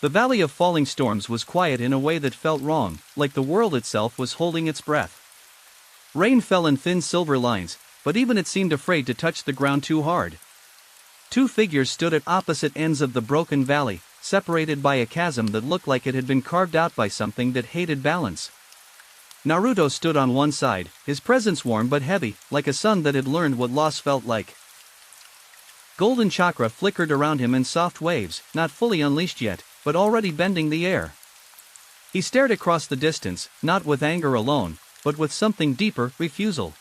The Valley of Falling Storms was quiet in a way that felt wrong, like the world itself was holding its breath. Rain fell in thin silver lines, but even it seemed afraid to touch the ground too hard. Two figures stood at opposite ends of the broken valley, separated by a chasm that looked like it had been carved out by something that hated balance. Naruto stood on one side, his presence warm but heavy, like a sun that had learned what loss felt like. Golden chakra flickered around him in soft waves, not fully unleashed yet, but already bending the air. He stared across the distance, not with anger alone, but with something deeper: refusal.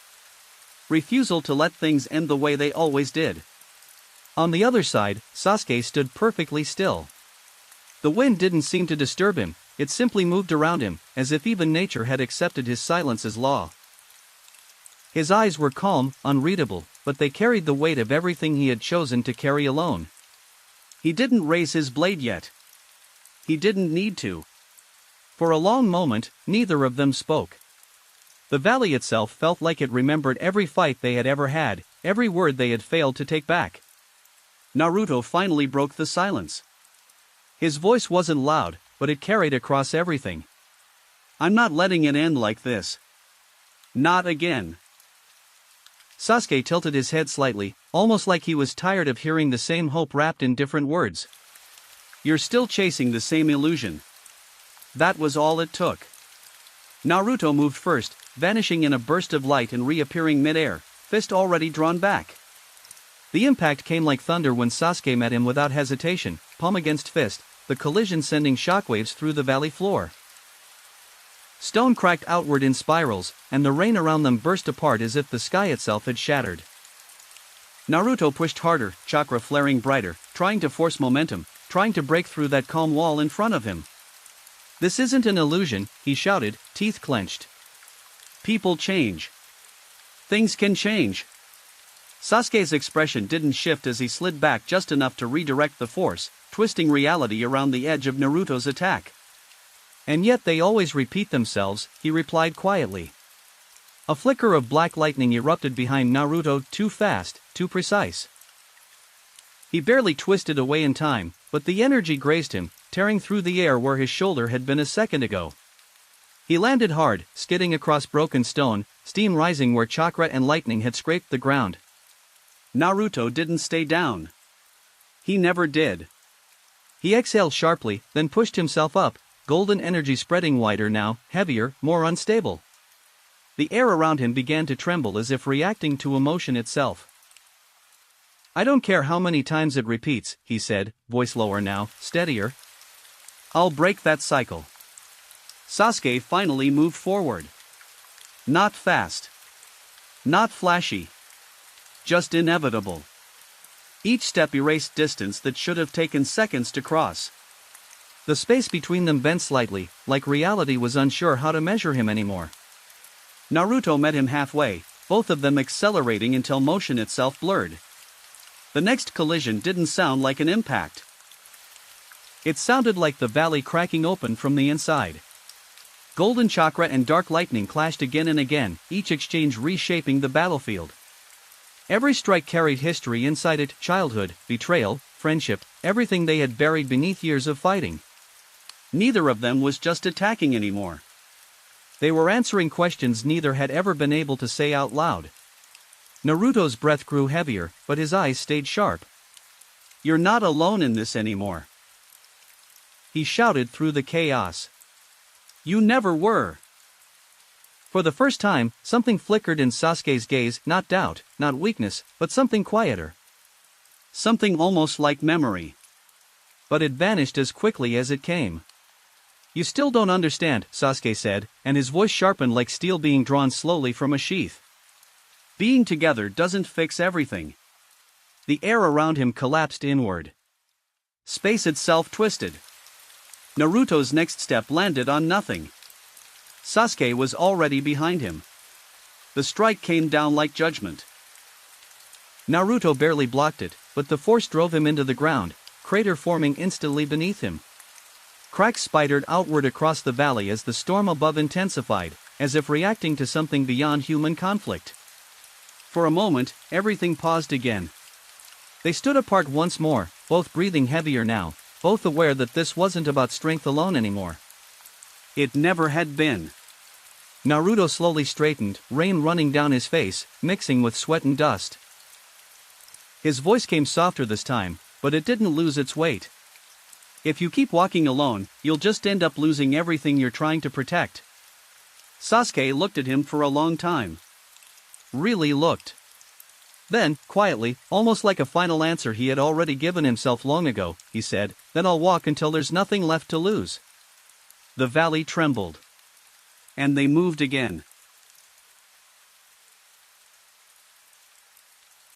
Refusal to let things end the way they always did. On the other side, Sasuke stood perfectly still. The wind didn't seem to disturb him, it simply moved around him, as if even nature had accepted his silence as law. His eyes were calm, unreadable, but they carried the weight of everything he had chosen to carry alone. He didn't raise his blade yet. He didn't need to. For a long moment, neither of them spoke. The valley itself felt like it remembered every fight they had ever had, every word they had failed to take back. Naruto finally broke the silence. His voice wasn't loud, but it carried across everything. "I'm not letting it end like this. Not again." Sasuke tilted his head slightly, almost like he was tired of hearing the same hope wrapped in different words. "You're still chasing the same illusion." That was all it took. Naruto moved first, vanishing in a burst of light and reappearing mid-air, fist already drawn back. The impact came like thunder when Sasuke met him without hesitation, palm against fist, the collision sending shockwaves through the valley floor. Stone cracked outward in spirals, and the rain around them burst apart as if the sky itself had shattered. Naruto pushed harder, chakra flaring brighter, trying to force momentum, trying to break through that calm wall in front of him. "This isn't an illusion," he shouted, teeth clenched. "People change. Things can change." Sasuke's expression didn't shift as he slid back just enough to redirect the force, twisting reality around the edge of Naruto's attack. "And yet they always repeat themselves," he replied quietly. A flicker of black lightning erupted behind Naruto, too fast, too precise. He barely twisted away in time, but the energy grazed him, tearing through the air where his shoulder had been a second ago. He landed hard, skidding across broken stone, steam rising where chakra and lightning had scraped the ground. Naruto didn't stay down. He never did. He exhaled sharply, then pushed himself up, golden energy spreading wider now, heavier, more unstable. The air around him began to tremble as if reacting to emotion itself. "I don't care how many times it repeats," he said, voice lower now, steadier. "I'll break that cycle." Sasuke finally moved forward. Not fast. Not flashy. Just inevitable. Each step erased distance that should have taken seconds to cross. The space between them bent slightly, like reality was unsure how to measure him anymore. Naruto met him halfway, both of them accelerating until motion itself blurred. The next collision didn't sound like an impact. It sounded like the valley cracking open from the inside. Golden chakra and dark lightning clashed again and again, each exchange reshaping the battlefield. Every strike carried history inside it: childhood, betrayal, friendship, everything they had buried beneath years of fighting. Neither of them was just attacking anymore. They were answering questions neither had ever been able to say out loud. Naruto's breath grew heavier, but his eyes stayed sharp. "You're not alone in this anymore," he shouted through the chaos. "You never were." For the first time, something flickered in Sasuke's gaze, not doubt, not weakness, but something quieter. Something almost like memory. But it vanished as quickly as it came. "You still don't understand," Sasuke said, and his voice sharpened like steel being drawn slowly from a sheath. "Being together doesn't fix everything." The air around him collapsed inward. Space itself twisted. Naruto's next step landed on nothing. Sasuke was already behind him. The strike came down like judgment. Naruto barely blocked it, but the force drove him into the ground, crater forming instantly beneath him. Cracks spidered outward across the valley as the storm above intensified, as if reacting to something beyond human conflict. For a moment, everything paused again. They stood apart once more, both breathing heavier now, both aware that this wasn't about strength alone anymore. It never had been. Naruto slowly straightened, rain running down his face, mixing with sweat and dust. His voice came softer this time, but it didn't lose its weight. If you keep walking alone, you'll just end up losing everything you're trying to protect. Sasuke looked at him for a long time. Really looked. Then, quietly, almost like a final answer he had already given himself long ago, he said, "Then I'll walk until there's nothing left to lose." The valley trembled. And they moved again.